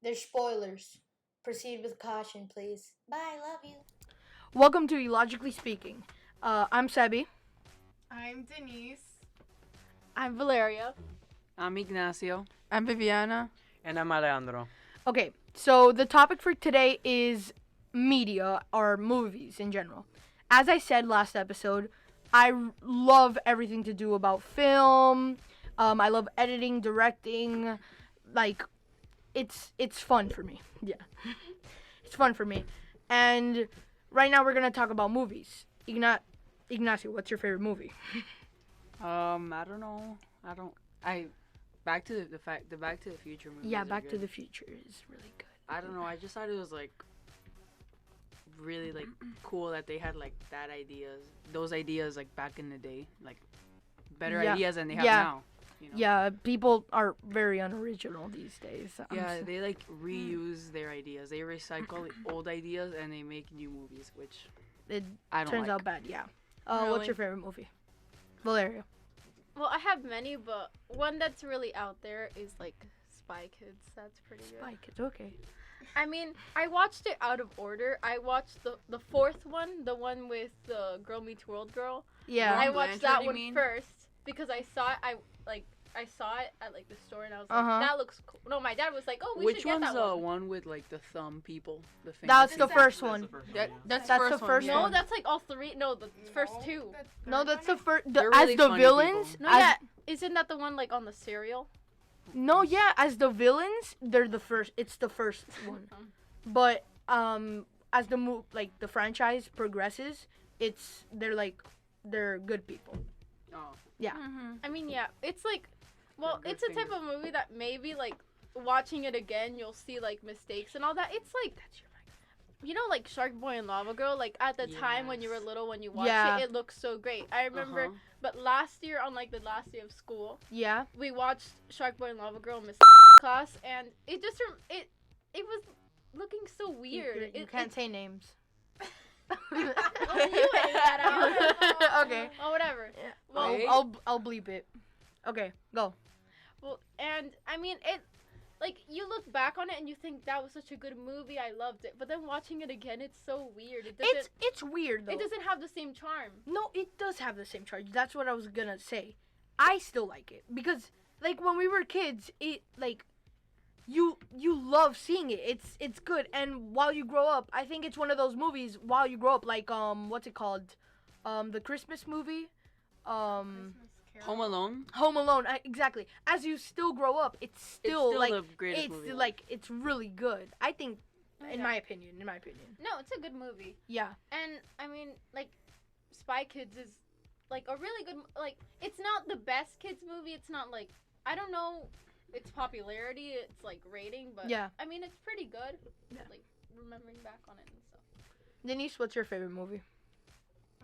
There's spoilers. Proceed with caution, please. Bye, love you. Welcome to Illogically Speaking. I'm Sebi. I'm Denise. I'm Valeria. I'm Ignacio. I'm Viviana. And I'm Alejandro. Okay, so the topic for today is media or movies in general. As I said last episode, love everything to do about film. I love editing, directing. Like, it's fun for me. Yeah, it's fun for me. And right now we're gonna talk about movies. Ignacio, what's your favorite movie? I don't know. Back to the Back to the Future movie. Yeah, Back to the Future is really good. I don't know. I just thought it was like really like cool that they had like those ideas like back in the day, like better ideas than they have now. You know? Yeah, people are very unoriginal these days. They like reuse their ideas. They recycle old ideas and they make new movies, which it I don't turns like. out bad. Yeah. Really? What's your favorite movie? Valeria. Well, I have many, but one that's really out there is like Spy Kids. That's pretty good. Spy Kids. Okay. I mean, I watched it out of order. I watched the fourth one, the one with the Girl Meets World girl. Yeah. I Ron watched Blanchard, that you one mean? first because I saw it. I saw it at like the store and I was like, Uh-huh. that looks cool. No, my dad was like, oh, we Which should get one's that the one. one with like the thumb people? The That's the Exactly. first one. That's the the first No, one. that's like all three. No, the first two. No, that's the first. They're As really the funny villains. people. No, yeah, isn't that the one like on the cereal? No, yeah. As the villains, they're the first. It's the first one. But as the franchise progresses, they're good people. Oh. Yeah. I mean, yeah, it's like, well, Good it's a type of movie that maybe like watching it again, you'll see like mistakes and all that. It's like, you know, like Shark Boy and Lava Girl. Like at the time when you were little, when you watched Yeah. it looks so great. I remember, but last year on like the last day of school, Yeah. we watched Shark Boy and Lava Girl in Miss class, and it just it was looking so weird. You can't say names. Well, you edit that out. Okay. Oh, whatever. Well, I'll bleep it. Okay, go. Well, and I mean, it, like, you look back on it and you think that was such a good movie, I loved it. But then watching it again, it's so weird. It doesn't, It's weird though. it doesn't have the same charm. No, it does have the same charge. That's what I was gonna say. I still like it because, like, when we were kids, it like you love seeing it. It's good. And while you grow up, I think it's one of those movies. While you grow up, like what's it called? The Christmas movie. Home Alone. Home Alone. Exactly. As you still grow up, it's still like the greatest it's movie. like it's really good. I think, in Yeah. my opinion. No, it's a good movie. Yeah. And, I mean, like, Spy Kids is, like, a really good, like, it's not the best kids movie. It's not, like, I don't know its popularity, its, like, rating, but, Yeah. I mean, it's pretty good. Yeah. Like, remembering back on it and stuff. Denise, what's your favorite movie?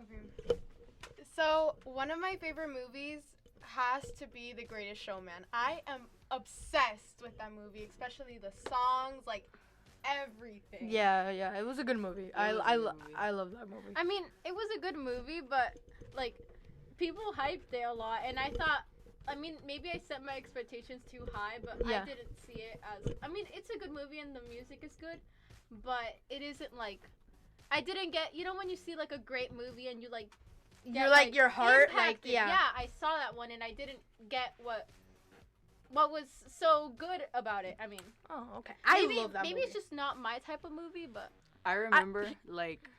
Okay. So, one of my favorite movies has to be The Greatest Showman. I am obsessed with that movie, especially the songs, like everything. Yeah, it was a good movie. I love that movie. I mean, it was a good movie, but, like, people hyped it a lot, and I thought, I mean, maybe I set my expectations too high, but Yeah. I didn't see it as, I mean, it's a good movie and the music is good, but it isn't, like, I didn't get, you know when you see, like, a great movie and you, like, You're like your heart, like impacted. yeah. Yeah, I saw that one and I didn't get what was so good about it. I mean, Oh, okay. maybe, I love that maybe movie. it's just not my type of movie, but I remember like,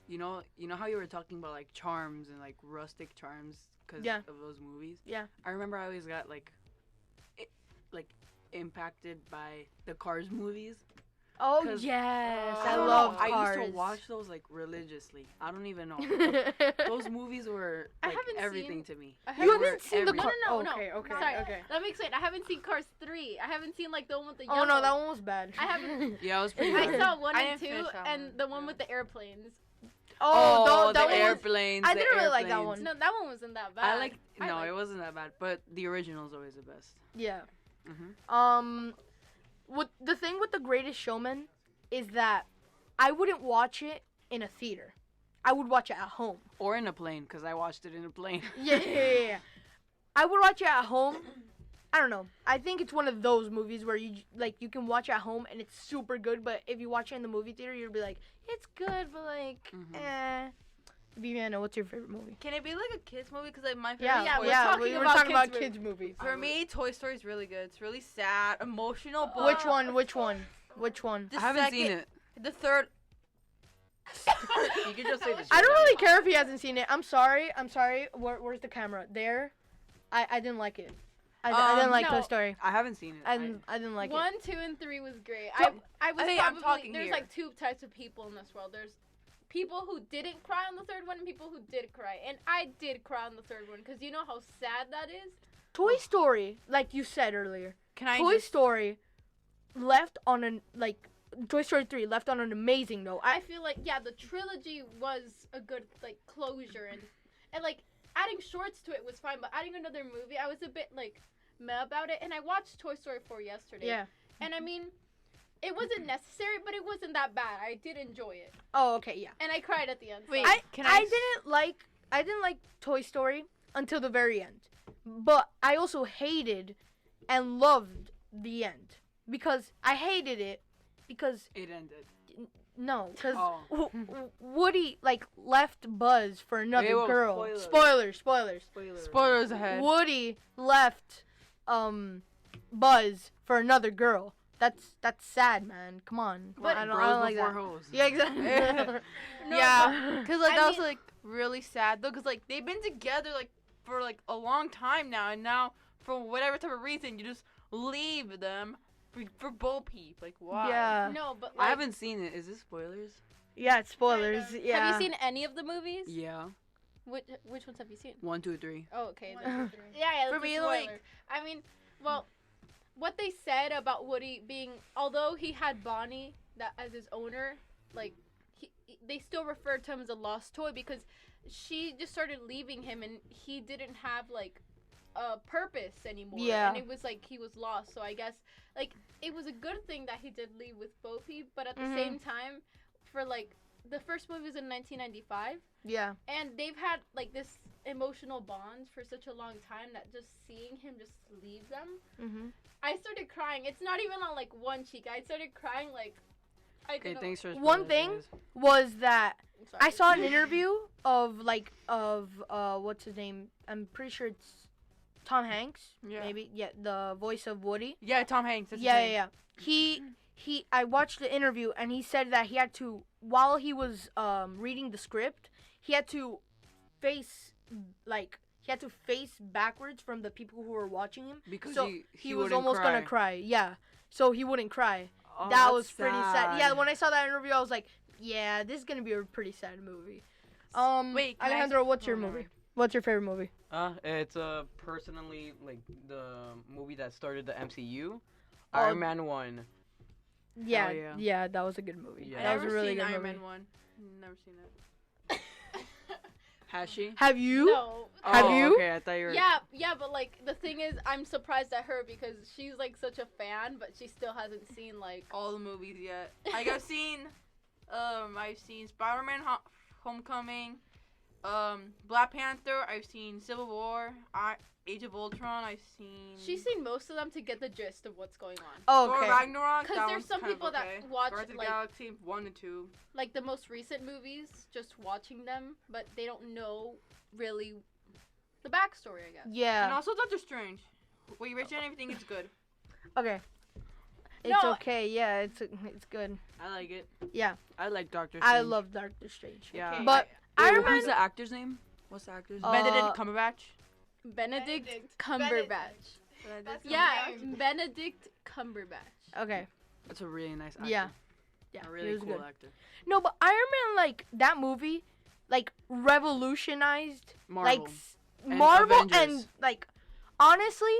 you know how you were talking about like charms and like rustic charms because Yeah. of those movies. Yeah. I remember I always got like impacted by the Cars movies. Oh 'Cause- yes, I don't love know, Cars. I used to watch those like religiously. I don't even know. Those movies were I like haven't everything seen- to me. I You haven't haven't seen the everything. Cars? No. Okay, okay, Sorry. okay. Let me explain. I haven't seen Cars 3. I haven't seen like the one with the yellow. Oh no, that one was bad. I haven't. Yeah, it was pretty I hard. saw 1 I and didn't 2 finish that and one. the one with the airplanes. Oh, that the one was, airplanes. I the didn't really like that airplanes. one. No, that one wasn't that bad. I like no, liked it wasn't that bad, but the original is always the best. Yeah. Mhm. What the thing with The Greatest Showman is that I wouldn't watch it in a theater. I would watch it at home. Or in a plane, because I watched it in a plane. Yeah. I would watch it at home I don't know. I think it's one of those movies where you can watch at home and it's super good, but if you watch it in the movie theater, you'll be like, it's good, but like, eh. Viviana, what's your favorite movie? Can it be like a kids movie? Because like my favorite. Yeah, we're we're talking talking about about kids movies. For me, Toy Story is really good. It's really sad, emotional. But Which one? Which one? the I haven't seen second- it. The third. You can just say this. I don't really care if he hasn't seen it. I'm sorry. Where's the camera? There. I didn't like it. I didn't like no. Toy Story. I haven't seen it. I didn't like it. 1, 2, and 3 was great. So- I was Hey, I'm probably talking there's here. like two types of people in this world. There's people who didn't cry on the third one and people who did cry. And I did cry on the third one because you know how sad that is. Toy Story, like you said earlier. Can I Toy just? Story left on an Toy Story 3 left on an amazing note. I feel like the trilogy was a good like closure and like adding shorts to it was fine, but adding another movie, I was a bit like meh about it. And I watched Toy Story 4 yesterday. Yeah. And I mean, it wasn't necessary, but it wasn't that bad. I did enjoy it, Oh, okay, yeah. and I cried at the end. Wait, so. can I didn't like Toy Story until the very end. But I also hated and loved the end because I hated it because It ended. no, because Oh. Woody like left Buzz for another Hey, whoa, girl. spoilers. Spoilers. Spoilers ahead. Woody left Buzz for another girl. That's sad, man. Come on. But I don't like that. hoes. Yeah, exactly. No, Yeah, because like I that was mean- like really sad though, because like they've been together like for like a long time now, and now for whatever type of reason you just leave them for Bo Peep. Like why? Yeah. No, but like, I haven't seen it. Is this spoilers? Yeah, it's spoilers. Kind of. Yeah. Have you seen any of the movies? Yeah. Which ones have you seen? 1, 2, 3. Oh, okay. 1, then- 2, 3. Yeah, For that's a me, spoiler. like- I mean, well, what they said about Woody being, although he had Bonnie that as his owner, like they still referred to him as a lost toy because she just started leaving him and he didn't have like a purpose anymore. Yeah. And it was like he was lost. So I guess like it was a good thing that he did leave with Bo Peep, but at the Mhm. same time, for like the first movie was in 1995. Yeah. And they've had like this emotional bond for such a long time that just seeing him just leave them, Mhm. I started crying. It's not even on like one cheek. I started crying like I Okay, don't know. thanks for One spoilers, thing- guys. Was that I'm sorry. I saw an interview of what's his name? I'm pretty sure it's Tom Hanks. Yeah. Maybe. Yeah, the voice of Woody. Yeah, Tom Hanks. That's his Yeah, name. yeah, yeah. I watched the interview and he said that he had to, while he was reading the script, he had to face backwards from the people who were watching him. Because So he was wouldn't almost cry. gonna cry. Yeah. So he wouldn't cry. Oh, that that's was pretty sad. Yeah, when I saw that interview, I was like, yeah, this is gonna be a pretty sad movie. Wait, can I Alejandro, ask- what's your oh, never movie? mind. What's your favorite movie? It's personally like the movie that started the MCU, Oh. Iron Man 1. Yeah, yeah. yeah, that was a good movie. Yeah. I That was never a really seen good Iron movie. Man 1. Never seen it. Has she? Have you? No. Have Oh, you? Okay, I thought you were. Yeah, but like the thing is, I'm surprised at her because she's like such a fan, but she still hasn't seen like. All the movies yet. Like I've seen Spider-Man Homecoming, Black Panther. I've seen Civil War, Age of Ultron. I've seen. She's seen most of them to get the gist of what's going on. Oh, Thor okay. Ragnarok. 'Cause that there's one's some kind of people that okay. watch, Guardians of the like- Galaxy 1 and 2. Like the most recent movies, just watching them, but they don't know really the backstory, I guess. And Yeah. also Doctor Strange. Well, you rate it and everything. It's good. Okay. It's No. okay. Yeah, it's good. I like it. Yeah. I like Doctor I Strange. love Doctor Strange. Yeah. Okay. But Wait, Iron who's Man. the actor's name? What's the actor's name? Benedict Cumberbatch. Benedict Cumberbatch. That's Yeah, his name. Benedict Cumberbatch. Okay. That's a really nice actor. Yeah. Yeah. A he really was cool good. actor. No, but Iron Man, like that movie, like revolutionized Marvel. like And Marvel Avengers. and like honestly,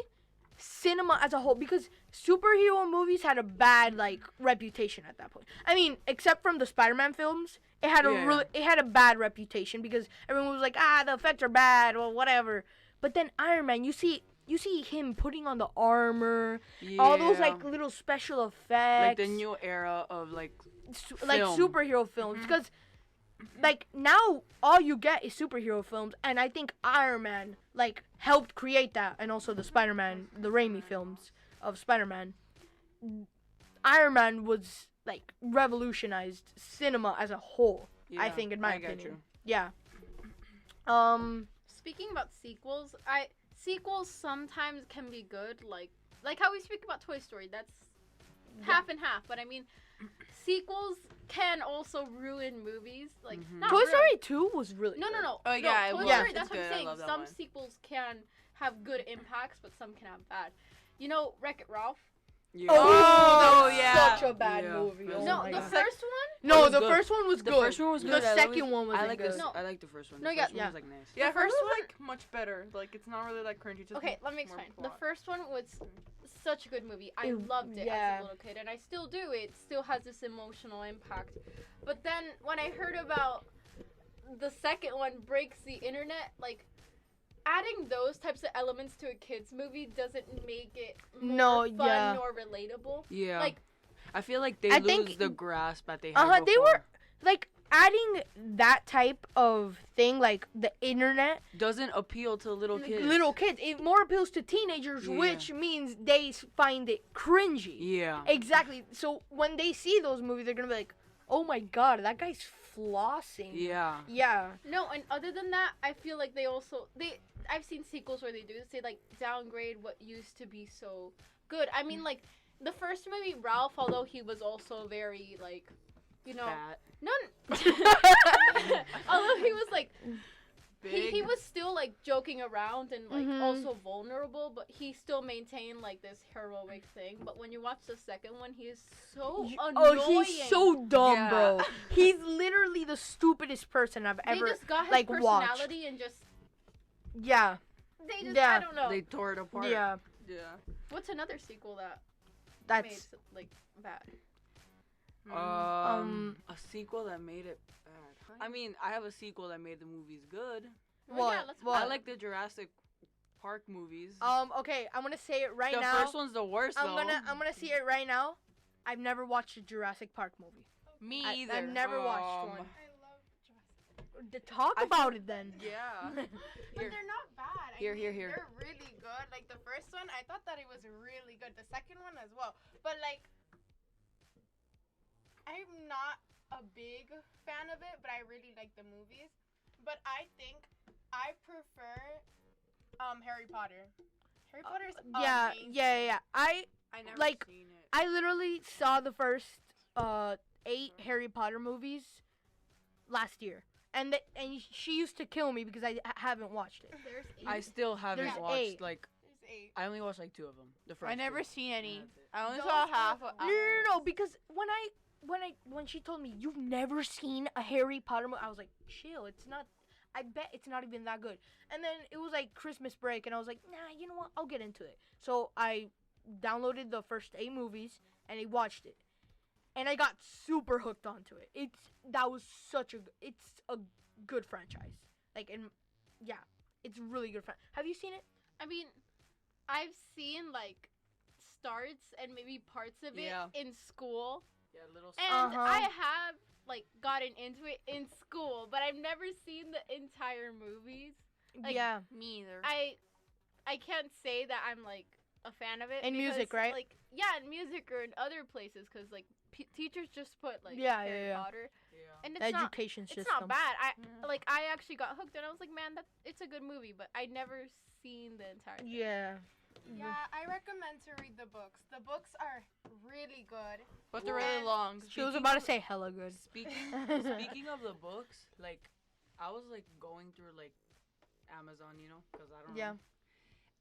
cinema as a whole because superhero movies had a bad like reputation at that point. I mean, except from the Spider-Man films, it had Yeah. it had a bad reputation because everyone was like, the effects are bad or whatever. But then Iron Man, you see him putting on the armor, all those Yeah. like little special effects, like the new era of like like film. superhero films Mhm. because like now all you get is superhero films, and I think Iron Man like helped create that, and also the Spider-Man, the Raimi films of Spider-Man. Iron Man was like revolutionized cinema as a whole. I think, in my opinion. You. Yeah. Speaking about sequels, sequels sometimes can be good, like how we speak about Toy Story. That's half and half, but I mean, sequels can also ruin movies. Like not Toy ruin- Story 2 was really No. Oh, yeah, it Toy was. Story, It's that's what I'm good. I saying. love that Some one. sequels can have good impacts, but some can have bad. You know, Wreck-It Ralph? Yeah. Oh, that's yeah. Such a bad Yeah. movie. That's Oh No, my the God. first one? No, was the good. first one was The good. first one was The good. second one was I like this. No. I like the first one. No, The yeah, first one yeah. was like nice. Yeah, The first first was one- like much better. Like it's not really like cringy. Just Okay, let me more explain. The plot. first one was such a good movie. I It- loved it yeah. as a little kid, and I still do. It still has this emotional impact. But then when I heard about the second one breaks the internet, like adding those types of elements to a kids movie doesn't make it more fun yeah. nor relatable. Yeah. Like I feel like they I lose think- the grasp that they had before. They were like adding that type of thing, like the internet. Doesn't appeal to little kids. Little kids. It more appeals to teenagers, Yeah. which means they find it cringy. Yeah. Exactly. So when they see those movies, they're gonna be like, "Oh my God, that guy's flossing." Yeah. Yeah. no, and other than that, I feel like I've seen sequels where they do this. They like downgrade what used to be so good. I mean, like the first movie, Ralph, although he was also very like, you know, Fat. although he was like, Big. he was still like joking around and like Mhm. also vulnerable, but he still maintained like this heroic thing. But when you watch the second one, he is so annoying. Oh, he's so dumb, Yeah. bro. He's literally the stupidest person I've They ever. just got his like, watched. personality and just Yeah. they just Yeah. I don't know. They tore it apart. Yeah. Yeah. What's another sequel that made That's like bad? A sequel that made it bad. I mean, I have a sequel that made the movies good. Well, yeah, what. let's What? I like the Jurassic Park movies. Okay, I'm gonna say it right the now. first one's the worst I'm though. gonna see it right now. I've never watched a Jurassic Park movie. Me I- either. I've never watched one. I love Jurassic. Talk about it then. Yeah. But they're not bad. I Here, mean, here, here. They're really good. Like the first one, I thought that it was really good. The second one as well. But like, I'm not a big fan of it, but I really like the movies. But I think I prefer Harry Potter. Harry Potter's Yeah, amazing. yeah. I I never like- seen it. I literally saw the first 8 Harry Potter movies last year, and she used to kill me because I haven't watched it. There's I still haven't There's watched 8. like There's 8. I only watched like 2 of them. The first. I never 2. seen any. That's it. I only Those saw are half. No, because when she told me you've never seen a Harry Potter movie, I was like, chill. It's not. I bet it's not even that good. And then it was like Christmas break, and I was like, nah, you know what? I'll get into it. So I downloaded the first 8 movies and I watched it, and I got super hooked onto it. It's a good franchise. Like, and yeah, it's really good. Have you seen it? I mean, I've seen like starts and maybe parts of it Yeah. in school, Yeah, little. and Uh-huh. I have like gotten into it in school, but I've never seen the entire movies. Like, yeah. Me either. I can't say that I'm like a fan of it. In music, because, right? Like yeah, in music or in other places, because like teachers just put like Yeah, Harry yeah. Potter, Yeah. and The it's not. education It's system. not bad. Mhm. I actually got hooked, and I was like, man, it's a good movie, but I never seen the entire thing. Yeah. Yeah, I recommend to read the books. The books are really good. But they're really And- long. She was about to say hella good. Speaking of the books, like I was like going through like Amazon, you know, because I don't Yeah. know.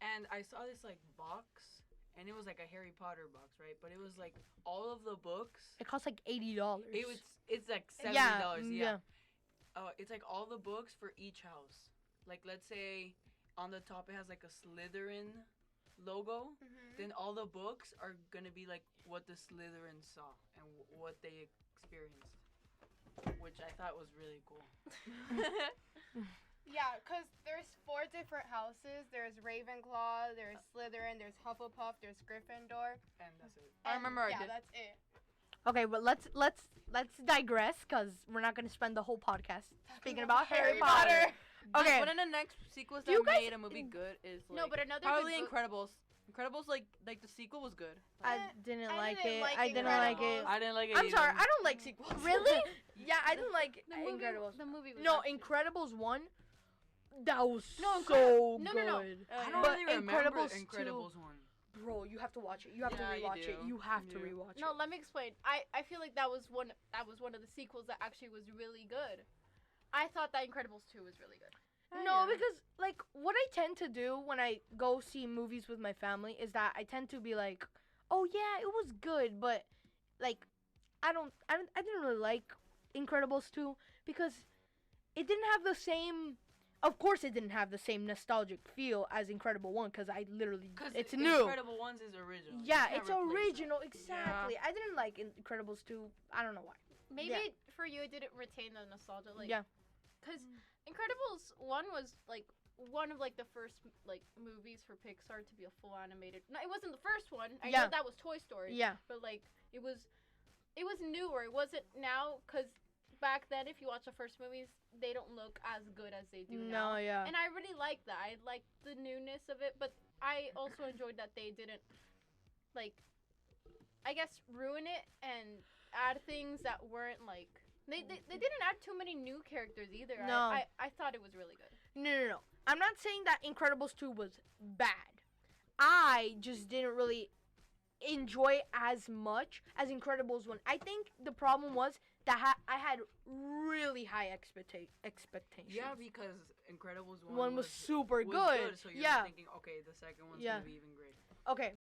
And I saw this like box, and it was like a Harry Potter box, right? But it was like all of the books. It costs like $80. It's like $70. Yeah. It's like all the books for each house. Like let's say on the top it has like a Slytherin logo. Then all the books are gonna be like what the Slytherin saw and what they experienced, which I thought was really cool. Yeah, because there's 4 different houses. There's Ravenclaw, there's Slytherin, there's Hufflepuff, there's Gryffindor. And that's it. I remember I yeah, did. that's it. Okay, but let's digress because we're not gonna spend the whole podcast speaking about Harry Potter. Okay. One of the next sequels Do that you guys- made a movie good is like No, but another probably good book- Incredibles. Incredibles like the sequel was good. I I didn't I like didn't it. like I didn't like it. Incredibles. I didn't like it. I'm sorry, either. I don't like sequels. Really? Yeah, I didn't like The movie, Incredibles. The movie was No, actually- Incredibles 1, that was No, so no, good. no, no. I don't But really remember Incredibles 2 Incredibles 1. Bro, you have to watch it. You have Yeah, to you rewatch it. do. You have to Yeah. rewatch No, it. let me explain. I feel like that was one of the sequels that actually was really good. I thought that Incredibles 2 was really good. No, because like what I tend to do when I go see movies with my family is that I tend to be like, "Oh yeah, it was good," but like I didn't really like Incredibles 2 because it didn't have the same. Of course, it didn't have the same nostalgic feel as Incredible 1 because I literally it's new. Incredible 1's is original. You Yeah, can't it's replace that. original. Exactly. I didn't like Incredibles 2. I don't know why. Maybe Yeah. for you it didn't retain the nostalgia, like Yeah. because Incredibles 1 was like one of like the first like movies for Pixar to be a full animated. No, it wasn't the first one. I Yeah. know that was Toy Story. Yeah. But like it was newer. It wasn't now because back then if you watch the first movies they don't look as good as they do now. No, yeah. And I really like that. I like the newness of it, but I also enjoyed that they didn't like I guess ruin it and add things that weren't like they didn't add too many new characters either. No. I thought it was really good. No. I'm not saying that Incredibles 2 was bad. I just didn't really enjoy as much as Incredibles 1. I think the problem was that I had really high expectations. Yeah, because Incredibles 1 One was super was good. So you're Yeah. thinking, okay, the second one's Yeah. gonna be even greater. Okay.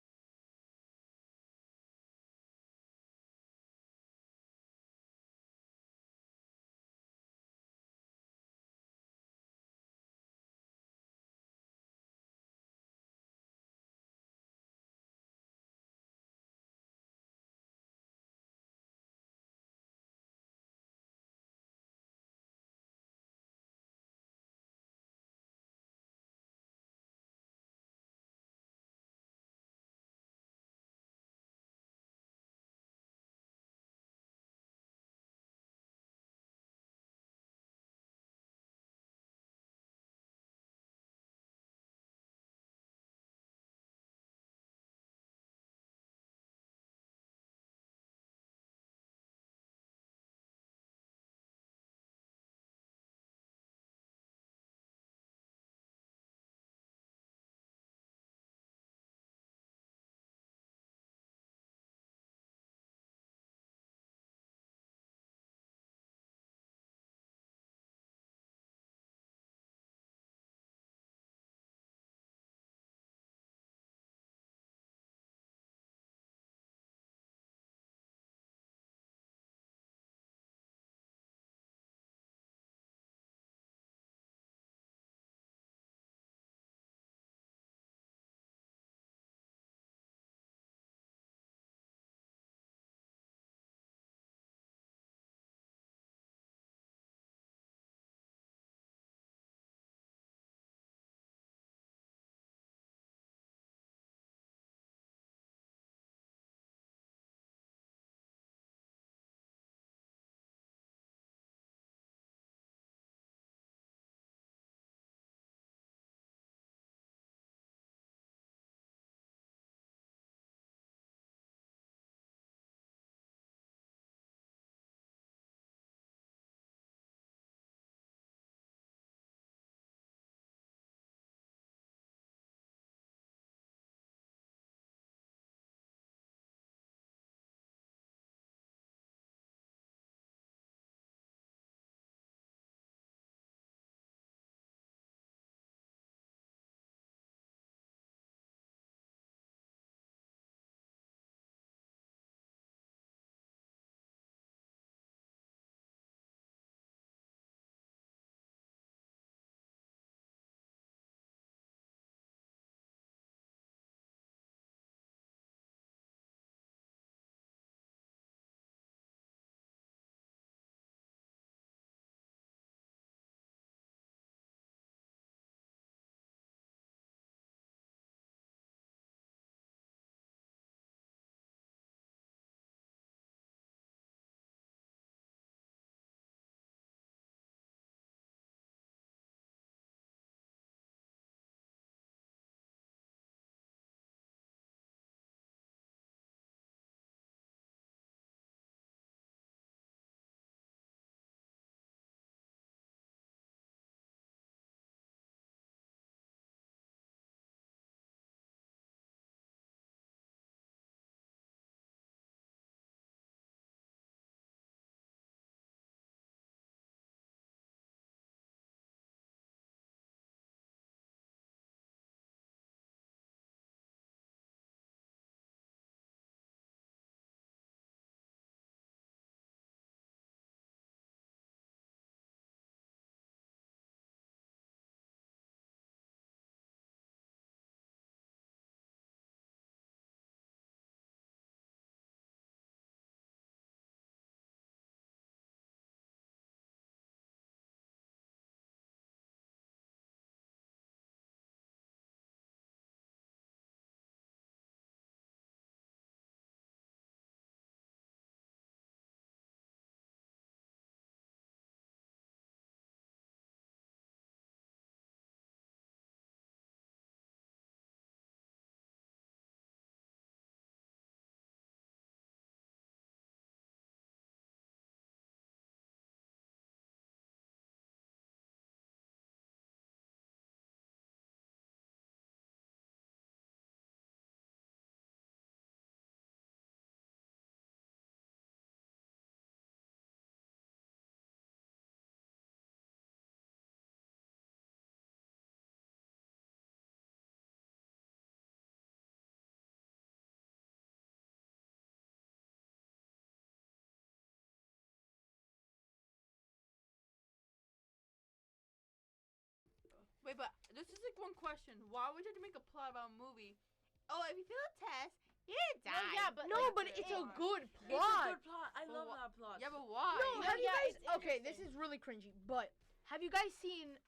Wait, but this is like one question. Why would you have to make a plot about a movie? Oh, if you fail a test, you die. No, yeah, but No, like, but it's a good It's a plot. good plot. I But love wha- that plot. Yeah, but why? No, have you yeah, guys? it's Okay, this interesting. is really cringy, but have you guys seen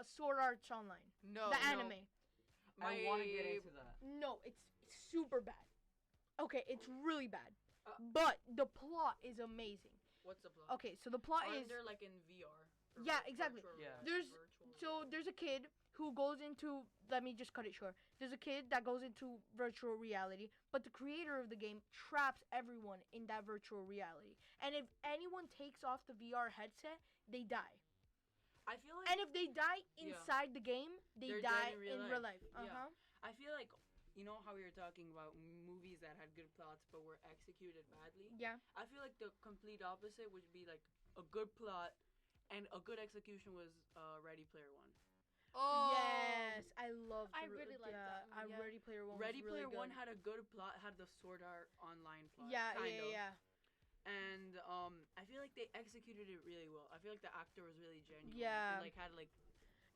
Sword Arts Online, No. the anime? I want to get into that. No, it's super bad. Okay, it's really bad, Uh, but the plot is amazing. What's the plot? Okay, so the plot Are is they're like in VR? Or Yeah, exactly. Yeah. there's a kid who goes into, let me just cut it short. There's a kid that goes into virtual reality, but the creator of the game traps everyone in that virtual reality. And if anyone takes off the VR headset, they die. I feel like And if they die inside the game, they They're die dead in real real life. life. Yeah. I feel like, you know how we were talking about movies that had good plots but were executed badly? Yeah. I feel like the complete opposite would be like a good plot and a good execution was Ready Player One. Oh. Yes, I love. I really like that movie, yeah. Ready Player One. Ready was really Player good. One had a good plot, had the Sword Art Online plot. Yeah, kind of. yeah. And I feel like they executed it really well. I feel like the actor was really genuine. Yeah. They, like had like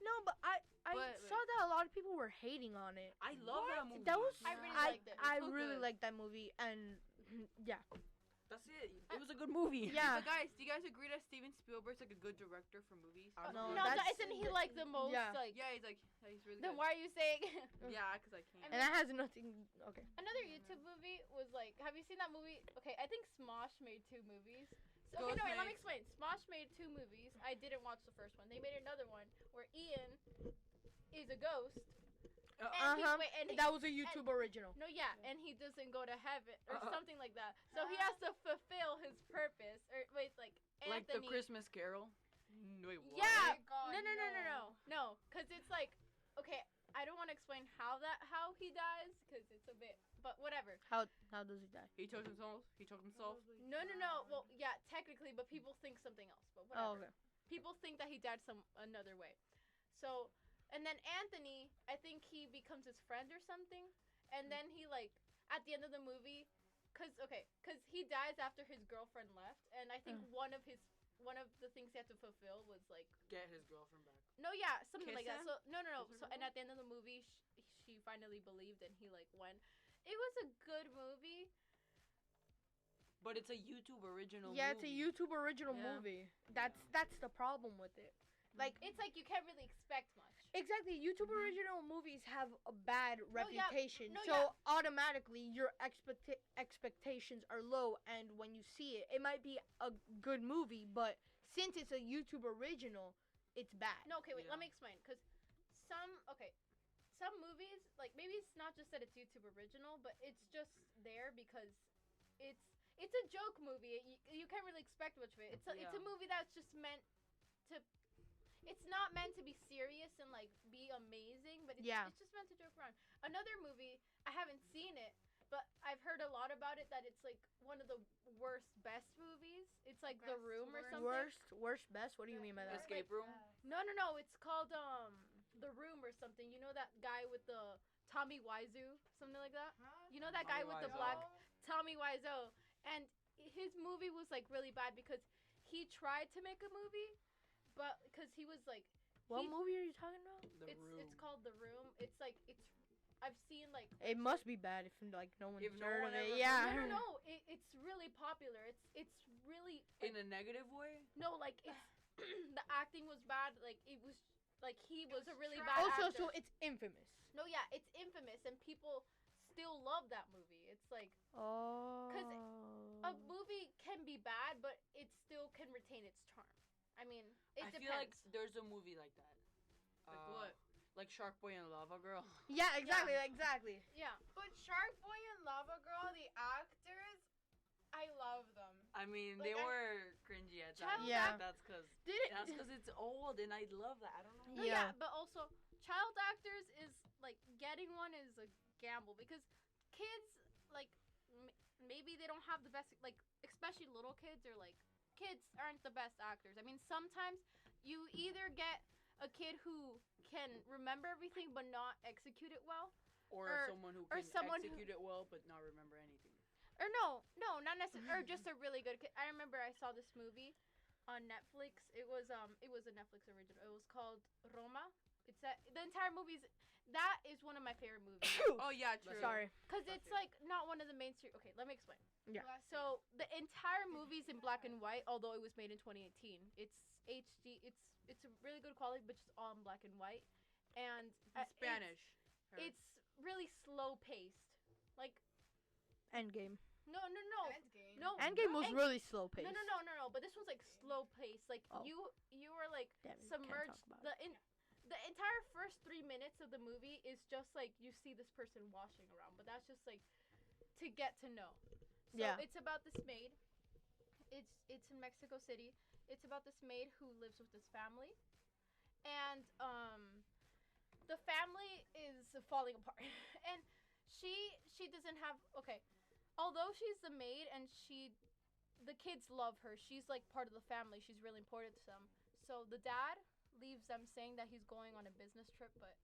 No, but I But- saw that a lot of people were hating on it. I love that movie. That was I really I liked it. I so really good. liked that movie, and yeah, That's it. It was a good movie. yeah. But guys, do you guys agree that Steven Spielberg's like a good director for movies? I No, No, that's- isn't he like the most yeah. like? Yeah, he's really Then good. why are you saying? Yeah, because I can't. And that has nothing. Okay. Another YouTube movie was like, have you seen that movie? Okay, I think Smosh made 2 movies. So, okay, no, wait, let me explain. Smosh made 2 movies. I didn't watch the first one. They made another one where Ian is a ghost. And That was a YouTube original. No, yeah, and he doesn't go to heaven or something like that. So he has to fulfill his purpose. Or wait, like Like Anthony. the Christmas Carol. Wait, what? Yeah. God, No, because it's like, okay, I don't want to explain how he dies because it's a bit, but whatever. How does he die? He choked himself. No. Well, yeah, technically, but people think something else. But whatever. Oh, okay. People think that he died another way. So, and then Anthony, I think he becomes his friend or something, and then he like at the end of the movie, cause he dies after his girlfriend left, and I think one of the things he had to fulfill was like Get his girlfriend back. no, yeah, something Kiss like that. him? So no. Kiss So her and at the end of the movie, she finally believed, and he like went. It was a good movie. But it's a YouTube original Yeah, movie. it's a YouTube original Yeah. movie. That's the problem with it. Like It's like you can't really expect much. exactly, YouTube original movies have a bad reputation, no, so yeah. automatically your expectations are low, and when you see it, it might be a good movie, but since it's a YouTube original, it's bad. No, okay, wait, Yeah. let me explain. Because some movies, like maybe it's not just that it's YouTube original, but it's just there because it's a joke movie. You can't really expect much of it. It's a Yeah. movie that's just meant to. It's not meant to be serious and like be amazing, but it's just meant to joke around. Another movie, I haven't seen it, but I've heard a lot about it that it's like one of the worst best movies. It's like The Best, Room or worst. something. Worst, best. What do you mean by that? Escape Room. No. It's called The Room or something. You know that guy with the Tommy Wiseau, something like that. You know that guy Tommy with the Wiseau. black Tommy Wiseau, and his movie was like really bad because he tried to make a movie, but because he was like What he- movie are you talking about? The Room. it's called The Room. It's like I've seen like It must be bad if like no one's If no heard one of ever it. heard Yeah. no. It's really popular. It's really In a negative way. no like it's the acting was bad. Like it was like he was a really trash. bad Also, actor. so it's infamous. No, yeah, it's infamous, and people still love that movie. It's like Oh. a movie can be bad, but it still can retain its charm. I mean, it I depends. feel like there's a movie like that. Like what? Like Shark Boy and Lava Girl. Yeah, exactly. Yeah, But Shark Boy and Lava Girl, the actors, I love them. I mean, Like, they were cringy at Child times. Yeah. That's because Did it's old, and I love that. I don't know. no, yeah, but also child actors is like getting one is a gamble because kids like maybe they don't have the best like especially little kids or like kids aren't the best actors. I mean, sometimes you either get a kid who can remember everything but not execute it well. Or someone who can execute it well but not remember anything. Or no, not necessarily. Or just a really good kid. I remember I saw this movie on Netflix. It was a Netflix original. It was called Roma. It's that the entire movie's that is one of my favorite movies. Oh yeah, true. Sorry. Cause it's like not one of the mainstream. Okay, let me explain. Yeah. So the entire movie's in black and white, although it was made in 2018. It's HD. It's a really good quality, but just all in black and white, and In Spanish. It's really slow paced. Like Endgame. no. Endgame. No, Endgame was End- really slow paced. No. But this one's like slow paced. Like Oh. you were like Damn it, can't submerged. talk about The entire first 3 minutes of the movie is just like you see this person washing around, but that's just like to get to know. So Yeah. it's about this maid. It's in Mexico City. It's about this maid who lives with this family, and the family is falling apart, and she doesn't have okay. Although she's the maid and the kids love her, she's like part of the family. She's really important to them. So the dad leaves them saying that he's going on a business trip, but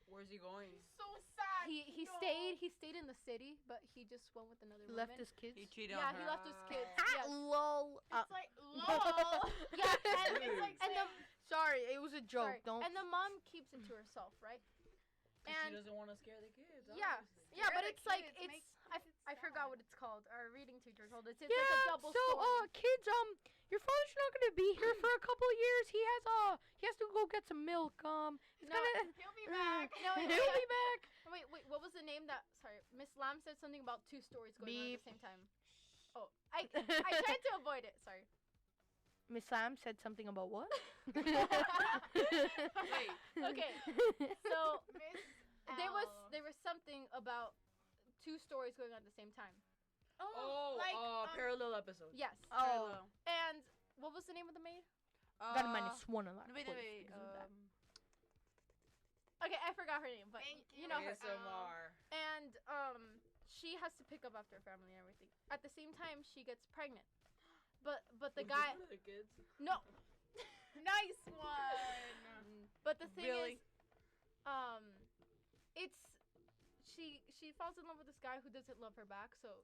Where's he going? So sad. he No. stayed in the city, but he just went with another Left woman. his kids. He cheated Yeah, on her. he left his kids. Ah, Yes. lol. It's like lol. Yeah, and, Dude. like and the Sorry, it was a joke. sorry, Don't. and the mom keeps it to herself, right? 'Cause she And doesn't want to scare the kids. yeah, obviously. yeah, but the it's like kids, it's make I kids forgot sad. what it's called. Our reading teacher told us it's yeah. like a double So, story. kids, your father's not gonna be here for a couple of years. He has to go get some milk. He's No, gonna. He'll be back. No, He'll wait, be back. Wait, what was the name that? Sorry, Miss Lam said something about two stories going on at Beep. the same time. Oh, I tried to avoid it. Sorry. Miss Sam said something about what? Wait. Okay, so Miss there was L. something about two stories going on at the same time. Oh, like, parallel episodes. Yes. Oh, Parallel. And what was the name of the maid? got a -1 on that. No, wait, quiz wait. because of that. Okay, I forgot her name, but Thank you know her. ASMR. And she has to pick up after her family and everything. At the same time, she gets pregnant. But the guy One of the kids. no. Nice one. But the thing Really? is, it's she falls in love with this guy who doesn't love her back. So,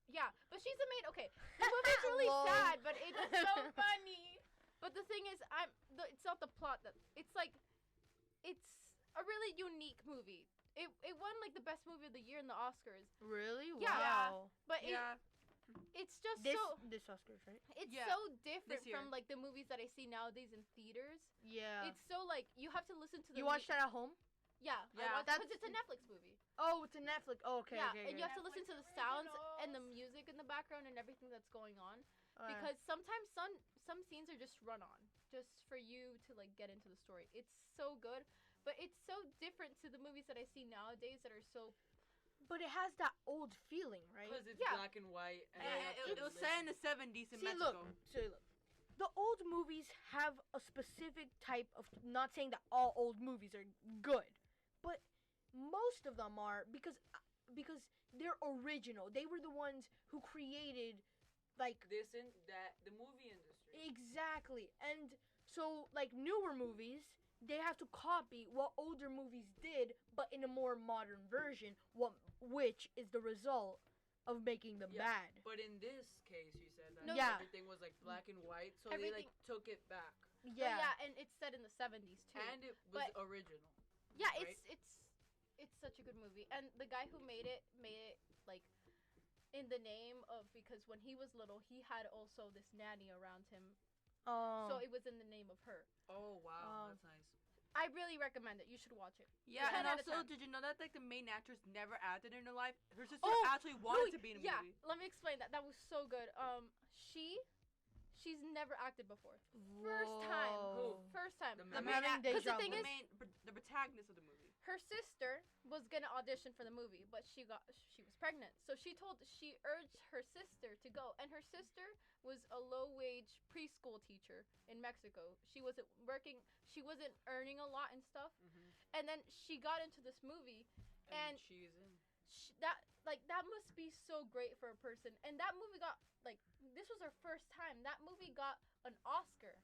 yeah. But she's a maid. Okay, the movie's really Lol. sad, but it's So funny. But the thing is, it's not the plot that it's like, it's a really unique movie. It won like the best movie of the year in the Oscars. Really? Yeah. Wow. But Yeah. it's just This so this Oscars, right? it's Yeah, so different this year. from like the movies that I see nowadays in theaters. Yeah. It's so like you have to listen to the You watched that at home? Yeah, Yeah. because it's a Netflix movie. Oh, it's a Netflix. Oh, okay. yeah, okay. and you have to Netflix listen to the sounds and the originals. music in the background and everything that's going on. Alright. Because sometimes some scenes are just run on, just for you to like get into the story. It's so good, but it's so different to the movies that I see nowadays that are so. But it has that old feeling, right? Because it's Yeah. black and white. And And you have it to was listen. set in the 70s in See, Mexico. look. The old movies have a specific type of. Not saying that all old movies are good, but most of them are because they're original. They were the ones who created, like, This and that, the movie industry. exactly. And so, like, newer movies, they have to copy what older movies did, but in a more modern version. Which is the result of making them Yeah. bad. But in this case, you said that No, Yeah. everything was like black and white, so they Everything- like took it back, Yeah, and it's set in the 70s too. and it was But- original. Yeah, right? it's such a good movie, and the guy who made it like in the name of because when he was little he had also this nanny around him, so it was in the name of her. Oh wow, Oh. that's nice. I really recommend it. You should watch it. Yeah, 10 and out of also, 10. did you know that like the main actress never acted in her life? Her sister Oh, actually wanted to be in a yeah, movie. let me explain that. That was so good. She's never acted before. First time. Whoa. First time. The The I'm main having because deja the vu. thing is, the protagonist of the movie. Her sister was gonna audition for the movie, but she was pregnant. So she urged her sister to go, and her sister was a low-wage preschool teacher in Mexico. She wasn't working, she wasn't earning a lot and stuff. And then she got into this movie, And And- she's in. that must be so great for a person. And that movie got this was her first time. That movie got an Oscar.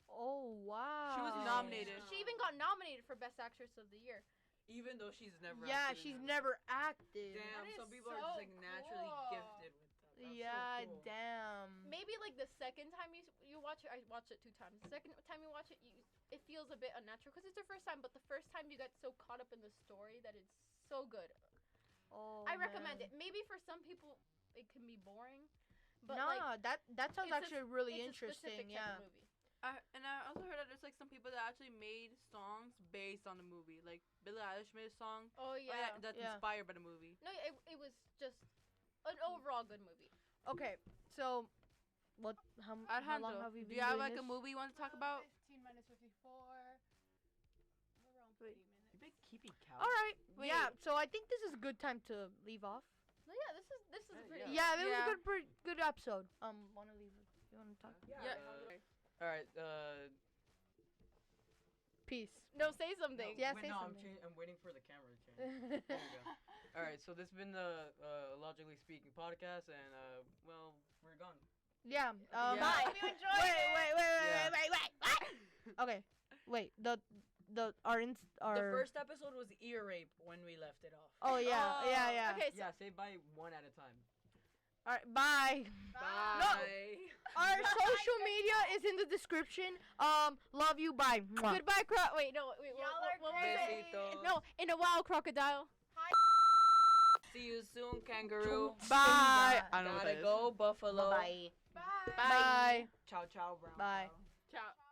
Oh wow. She was nominated. She even got nominated for Best Actress of the Year. Even though she's never. Yeah, acted in she's that. never acted. Damn, That some is people are just so like naturally cool. gifted with that. That's Yeah, so cool. damn. Maybe like the second time you watch it, I watched it 2 times. The second time you watch it, it feels a bit unnatural because it's the first time. But the first time you get so caught up in the story that it's so good. Oh, I recommend it. Maybe for some people it can be boring, but Nah, that sounds actually really it's interesting. A specific Yeah. type of movie. And I also heard that there's like some people that actually made songs based on the movie. Like Billie Eilish made a song. Oh yeah. That's Yeah. inspired by the movie. No, it was just an overall good movie. Okay, so how long Alejandro, have we been do you have doing like this? a movie you want to talk about? 15 minutes 54. We're around 30 minutes. You been keeping count? All right. Wait. Yeah. So I think this is a good time to leave off. No, yeah, this is Yeah, pretty. Yeah, this Yeah. was a good episode. Want to leave it? You want to talk? Yeah. All right. Peace. No, say something. Yeah, wait, say no, something. I'm waiting for the camera to change. There we go. All right. So this has been the Logically Speaking podcast, and well, we're gone. Yeah. Yeah. Bye. Hope you enjoyed it. Wait. Okay. Wait. Our The first episode was ear rape when we left it off. Oh yeah. Yeah. Okay, so Yeah. Say bye one at a time. All right. Bye. Bye. Our social media is in the description. Love you. Bye. Mwah. goodbye, wait, no, wait. Y'all are what was it? Besitos. No, in a wild crocodile. See you soon, kangaroo. Bye. I don't know what that Gotta is. go, buffalo. Bye. Bye. Ciao, ciao, brown. Bye. cow. Ciao.